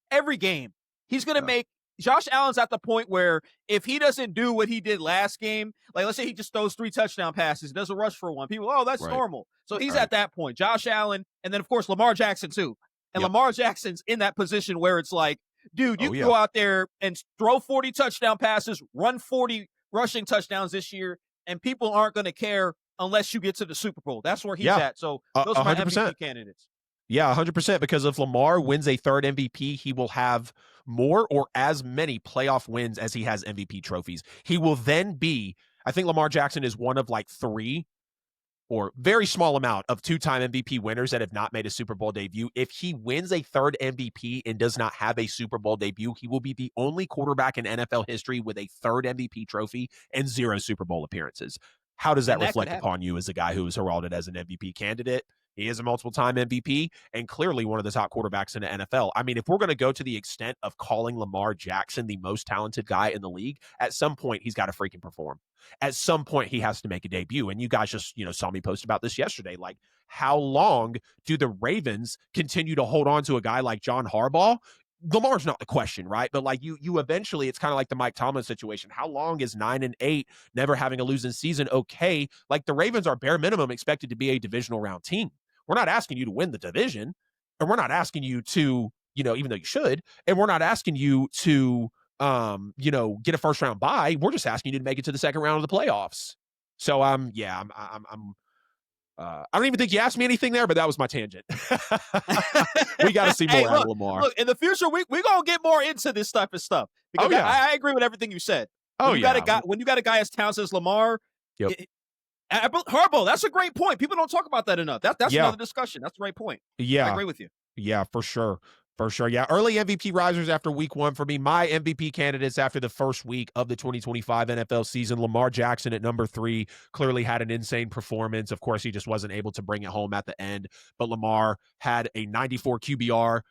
every game, he's going to make. Josh Allen's at the point where if he doesn't do what he did last game, like let's say he just throws 3 touchdown passes, doesn't rush for 1, people, that's normal. So he's at that point. Josh Allen, and then of course Lamar Jackson too. And Lamar Jackson's in that position where it's like, dude, you can go out there and throw 40 touchdown passes, run 40 rushing touchdowns this year, and people aren't going to care unless you get to the Super Bowl. That's where he's at. So those are my 100%. MVP candidates. Yeah, 100%, because if Lamar wins a third MVP, he will have more or as many playoff wins as he has MVP trophies. He will then be, I think Lamar Jackson is one of like 3 or very small amount of 2-time MVP winners that have not made a Super Bowl debut. If he wins a third MVP and does not have a Super Bowl debut, he will be the only quarterback in NFL history with a third MVP trophy and 0 Super Bowl appearances. How does that reflect upon you as a guy who is heralded as an MVP candidate? He is a multiple-time MVP and clearly one of the top quarterbacks in the NFL. I mean, if we're going to go to the extent of calling Lamar Jackson the most talented guy in the league, at some point he's got to freaking perform. At some point he has to make a debut. And you guys just, saw me post about this yesterday. Like, how long do the Ravens continue to hold on to a guy like John Harbaugh? Lamar's not the question, right? But like you eventually, it's kind of like the Mike Tomlin situation. How long is 9-8, never having a losing season? Okay. Like, the Ravens are bare minimum expected to be a divisional round team. We're not asking you to win the division, and we're not asking you to, even though you should, and we're not asking you to, get a first round bye. We're just asking you to make it to the second round of the playoffs. So, I don't even think you asked me anything there, but that was my tangent. We got to see more out of Lamar. Look, in the future, we're going to get more into this type of stuff because I agree with everything you said. When you got a guy as talented as Lamar, Harbaugh, that's a great point. People don't talk about that enough. That's another discussion. That's the right point. Yeah. I agree with you. Yeah, for sure. For sure. Yeah. Early MVP risers after week one for me. My MVP candidates after the first week of the 2025 NFL season. Lamar Jackson at number 3 clearly had an insane performance. Of course, he just wasn't able to bring it home at the end. But Lamar had a 94 QBR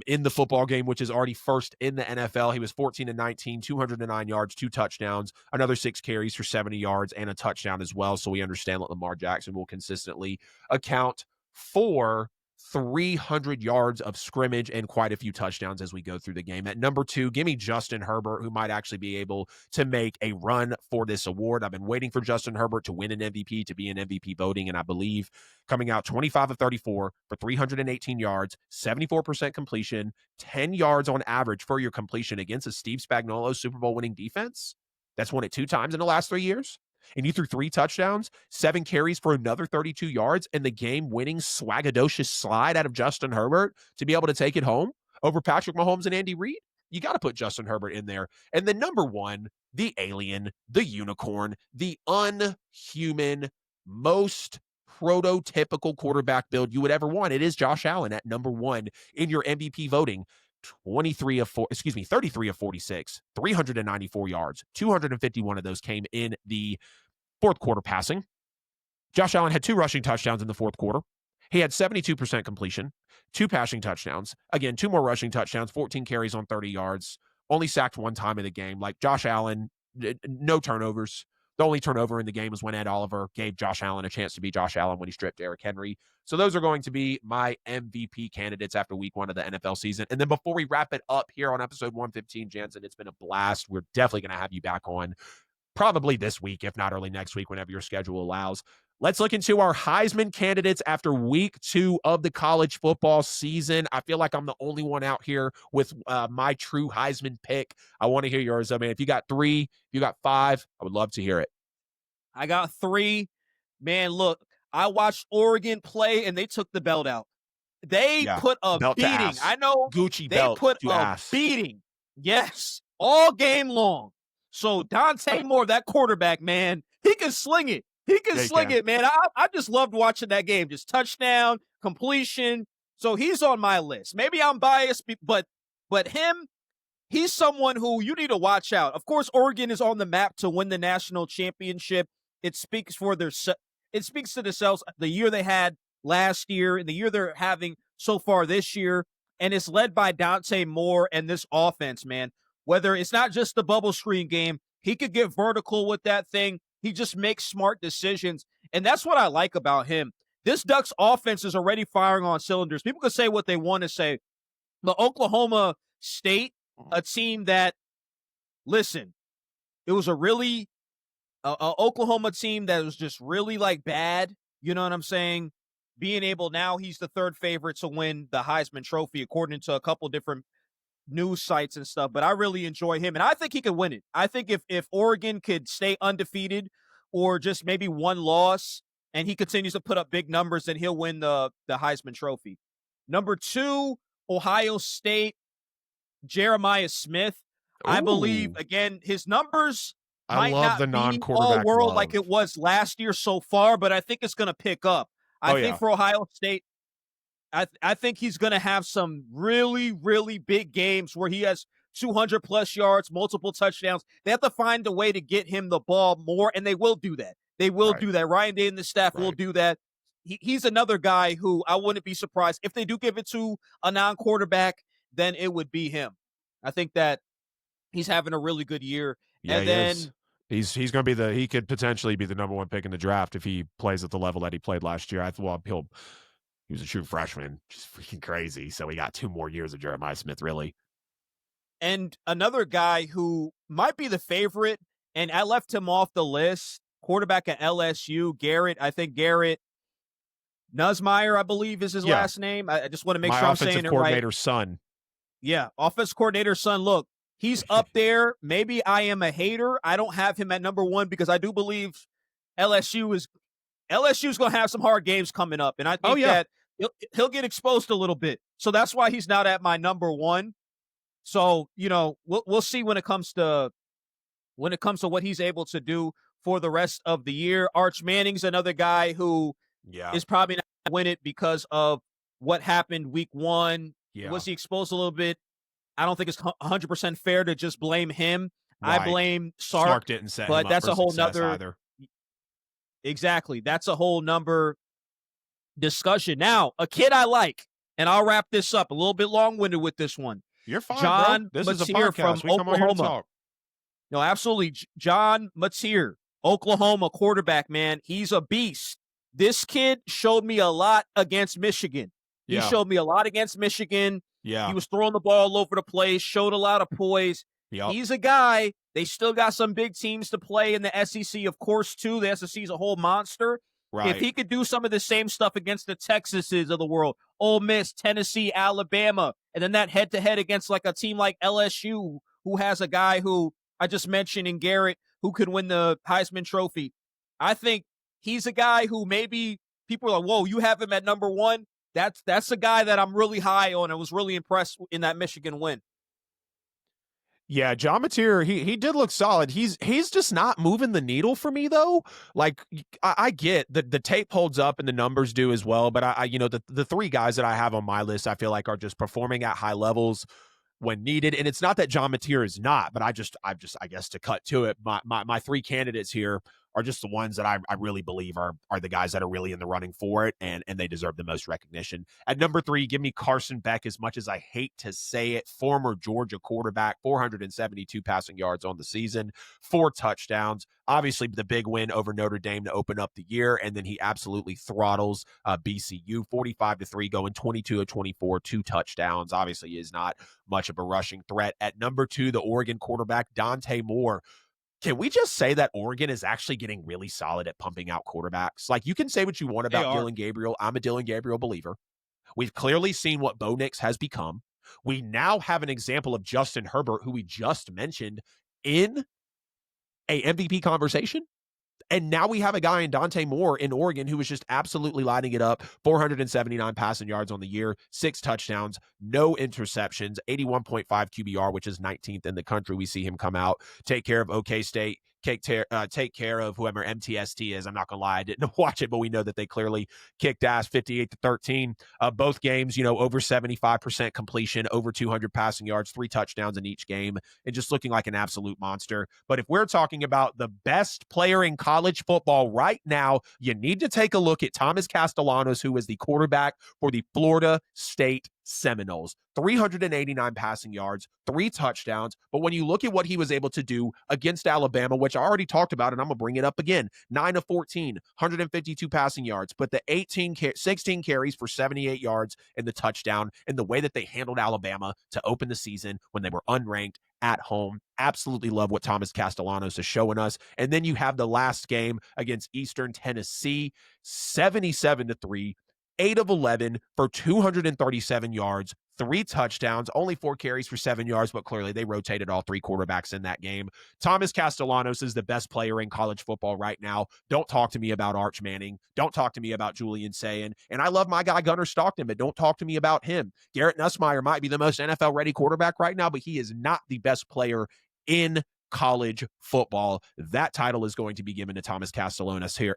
in the football game, which is already first in the NFL. He was 14 and 19, 209 yards, 2 touchdowns, another 6 carries for 70 yards, and a touchdown as well. So we understand that Lamar Jackson will consistently account for 300 yards of scrimmage and quite a few touchdowns as we go through the game. At number 2, give me Justin Herbert, who might actually be able to make a run for this award. I've been waiting for Justin Herbert to win an MVP, to be in MVP voting, and I believe coming out 25 of 34 for 318 yards, 74% completion, 10 yards on average for your completion against a Steve Spagnuolo Super Bowl winning defense that's won it 2 times in the last 3 years. And you threw 3 touchdowns, 7 carries for another 32 yards, and the game-winning swagadocious slide out of Justin Herbert to be able to take it home over Patrick Mahomes and Andy Reid. You got to put Justin Herbert in there. And then number 1, the alien, the unicorn, the unhuman, most prototypical quarterback build you would ever want. It is Josh Allen at number 1 in your MVP voting. 33 of 46, 394 yards, 251 of those came in the fourth quarter passing. Josh Allen had 2 rushing touchdowns in the fourth quarter. He had 72% completion, 2 passing touchdowns. Again, 2 more rushing touchdowns, 14 carries on 30 yards, only sacked 1 time in the game. Like Josh Allen, no turnovers. The only turnover in the game was when Ed Oliver gave Josh Allen a chance to be Josh Allen when he stripped Derrick Henry. So those are going to be my MVP candidates after week 1 of the NFL season. And then before we wrap it up here on episode 115, Jansen, it's been a blast. We're definitely going to have you back on probably this week, if not early next week, whenever your schedule allows. Let's look into our Heisman candidates after week 2 of the college football season. I feel like I'm the only one out here with my true Heisman pick. I want to hear yours. I mean, if you got 3, if you got 5, I would love to hear it. I got 3. Man, look, I watched Oregon play, and they took the belt out. They put a belt beating. I know Gucci they belt put to a ass. beating. Yes, all game long. So Dante Moore, that quarterback, man, he can sling it. He can sling it, man. I just loved watching that game. Just touchdown, completion. So he's on my list. Maybe I'm biased, but him, he's someone who you need to watch out. Of course, Oregon is on the map to win the national championship. It speaks for it speaks to themselves. The year they had last year and the year they're having so far this year, and it's led by Dante Moore and this offense, man. Whether it's not just the bubble screen game, he could get vertical with that thing. He just makes smart decisions, and that's what I like about him. This Ducks offense is already firing on cylinders. People can say what they want to say. The Oklahoma State, a team that, listen, it was a really Oklahoma team that was just really like bad. You know what I'm saying? Being able, now he's the 3rd favorite to win the Heisman Trophy, according to a couple different news sites and stuff, but I really enjoy him, and I think he could win it. I think if Oregon could stay undefeated or just maybe 1 loss and he continues to put up big numbers, then he'll win the Heisman Trophy. Number 2, Ohio State, Jeremiah Smith. Ooh. I believe, again, his numbers might not the be all world like it was last year so far, but I think it's going to pick up. I think for Ohio State, I think he's going to have some really, really big games where he has 200-plus yards, multiple touchdowns. They have to find a way to get him the ball more, and they will do that. They will do that. Ryan Day and the staff will do that. He's another guy who I wouldn't be surprised. If they do give it to a non-quarterback, then it would be him. I think that he's having a really good year. Yeah, and then he's going to be he could potentially be the number 1 pick in the draft if he plays at the level that he played last year. He was a true freshman, just freaking crazy. So he got 2 more years of Jeremiah Smith, really. And another guy who might be the favorite, and I left him off the list, quarterback at LSU, Garrett. I think Garrett Nussmeier, I believe, is his last name. I just want to make sure I'm saying it right. Offensive coordinator's son. Yeah, offensive coordinator's son. Look, he's up there. Maybe I am a hater. I don't have him at number 1 because I do believe LSU's going to have some hard games coming up, and I think that he'll get exposed a little bit. So that's why he's not at my number 1. So, we'll see when it comes to what he's able to do for the rest of the year. Arch Manning's another guy who is probably not going to win it because of what happened week 1. Yeah. Was he exposed a little bit? I don't think it's 100% fair to just blame him. Right. I blame Sark. Sark didn't set him up that's for a whole success nother either. Exactly. That's a whole number discussion. Now, a kid I like, and I'll wrap this up, a little bit long-winded with this one. You're fine, John bro. This is a Mateer podcast. from We come on here to Oklahoma. talk. No, absolutely. John Mateer, Oklahoma quarterback, man. He's a beast. This kid showed me a lot against Michigan. He showed me a lot against Michigan. Yeah. He was throwing the ball all over the place, showed a lot of poise. Yep. He's a guy. They still got some big teams to play in the SEC, of course, too. The SEC is a whole monster. Right. If he could do some of the same stuff against the Texases of the world, Ole Miss, Tennessee, Alabama, and then that head-to-head against like a team like LSU, who has a guy who I just mentioned in Garrett, who could win the Heisman Trophy. I think he's a guy who maybe people are like, whoa, you have him at number 1? That's a guy that I'm really high on. I was really impressed in that Michigan win. Yeah, John Mateer, he did look solid. He's just not moving the needle for me though. Like I get that the tape holds up and the numbers do as well, but I the 3 guys that I have on my list I feel like are just performing at high levels when needed. And it's not that John Mateer is not, but I guess to cut to it, my 3 candidates here are just the ones that I really believe are the guys that are really in the running for it, and they deserve the most recognition. At number 3, give me Carson Beck. As much as I hate to say it, former Georgia quarterback, 472 passing yards on the season, 4 touchdowns. Obviously, the big win over Notre Dame to open up the year, and then he absolutely throttles BCU, 45-3, going 22 of 24, 2 touchdowns. Obviously, he is not much of a rushing threat. At number 2, the Oregon quarterback, Dante Moore. Can we just say that Oregon is actually getting really solid at pumping out quarterbacks? Like, you can say what you want about Dylan Gabriel. I'm a Dylan Gabriel believer. We've clearly seen what Bo Nix has become. We now have an example of Justin Herbert, who we just mentioned, in a MVP conversation. And now we have a guy in Dante Moore in Oregon who was just absolutely lighting it up. 479 passing yards on the year, 6 touchdowns, no interceptions, 81.5 QBR, which is 19th in the country. We see him come out, take care of OK State, take care of whoever MTST is. I'm not going to lie, I didn't watch it, but we know that they clearly kicked ass 58-13. Both games, over 75% completion, over 200 passing yards, 3 touchdowns in each game, and just looking like an absolute monster. But if we're talking about the best player in college football right now, you need to take a look at Thomas Castellanos, who is the quarterback for the Florida State Seminoles. 389 passing yards, 3 touchdowns. But when you look at what he was able to do against Alabama, which I already talked about, and I'm going to bring it up again, 9 of 14, 152 passing yards, but the 16 carries for 78 yards and the touchdown, and the way that they handled Alabama to open the season when they were unranked at home. Absolutely love what Thomas Castellanos is showing us. And then you have the last game against Eastern Tennessee, 77-3, 8 of 11 for 237 yards, 3 touchdowns, only 4 carries for 7 yards, but clearly they rotated all 3 quarterbacks in that game. Thomas Castellanos is the best player in college football right now. Don't talk to me about Arch Manning. Don't talk to me about Julian Sayin. And I love my guy Gunnar Stockton, but don't talk to me about him. Garrett Nussmeier might be the most NFL-ready quarterback right now, but he is not the best player in college football. That title is going to be given to Thomas Castellanos here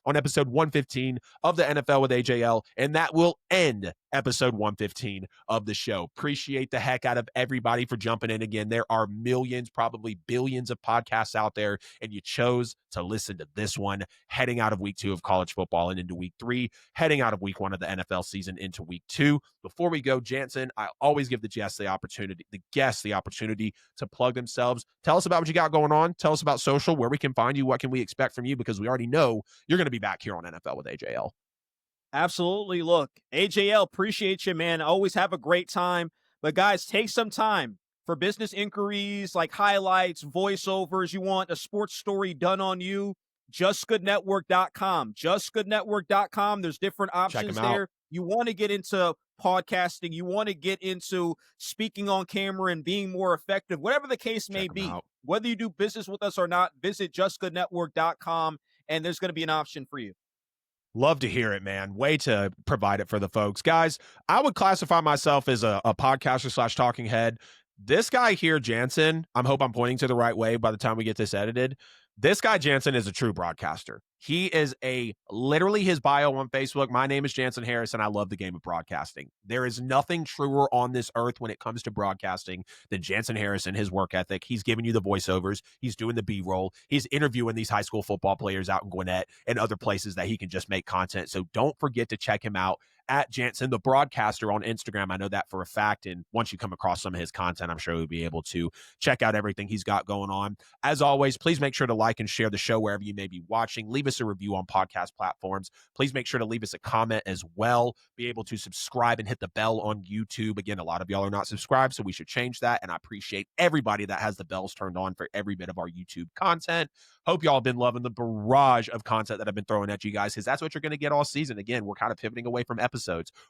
on episode 115 of the NFL with AJL, and that will end episode 115 of the show. Appreciate the heck out of everybody for jumping in again. There are millions, probably billions of podcasts out there, and you chose to listen to this one heading out of week 2 of college football and into week 3, heading out of week 1 of the NFL season into week 2. Before we go, Jansen, I always give the guests the opportunity to plug themselves. Tell us about what you got going on. Tell us about social, where we can find you, what can we expect from you, because we already know you're going to be back here on NFL with AJL. Absolutely. Look, AJL, appreciate you, man. Always have a great time. But guys, take some time for business inquiries like highlights, voiceovers. You want a sports story done on you, justgoodnetwork.com. Justgoodnetwork.com. There's different options there. You want to get into podcasting. You want to get into speaking on camera and being more effective, whatever the case may be. Whether you do business with us or not, visit justgoodnetwork.com, and there's going to be an option for you. Love to hear it, man. Way to provide it for the folks. Guys, I would classify myself as a podcaster / talking head. This guy here, Jansen, I hope I'm pointing to the right way by the time we get this edited. This guy, Jansen, is a true broadcaster. He is literally his bio on Facebook. My name is Jansen Harris, and I love the game of broadcasting. There is nothing truer on this earth when it comes to broadcasting than Jansen Harris and his work ethic. He's giving you the voiceovers. He's doing the B-roll. He's interviewing these high school football players out in Gwinnett and other places that he can just make content. So don't forget to check him out at Jansen, the broadcaster, on Instagram. I know that for a fact. And once you come across some of his content, I'm sure you'll be able to check out everything he's got going on. As always, please make sure to like and share the show wherever you may be watching. Leave us a review on podcast platforms. Please make sure to leave us a comment as well. Be able to subscribe and hit the bell on YouTube. Again, a lot of y'all are not subscribed, so we should change that. And I appreciate everybody that has the bells turned on for every bit of our YouTube content. Hope y'all have been loving the barrage of content that I've been throwing at you guys, because that's what you're going to get all season. Again, we're kind of pivoting away from episodes.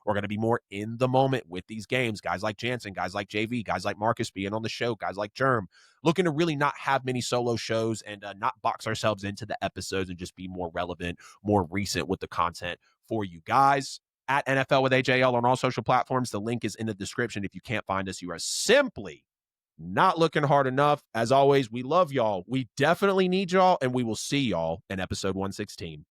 We're going to be more in the moment with these games. Guys like Jansen, guys like JV, guys like Marcus being on the show, guys like Germ, looking to really not have many solo shows and not box ourselves into the episodes and just be more relevant, more recent with the content for you guys. At NFL with AJL on all social platforms. The link is in the description. If you can't find us, you are simply not looking hard enough. As always, we love y'all. We definitely need y'all, and we will see y'all in episode 116.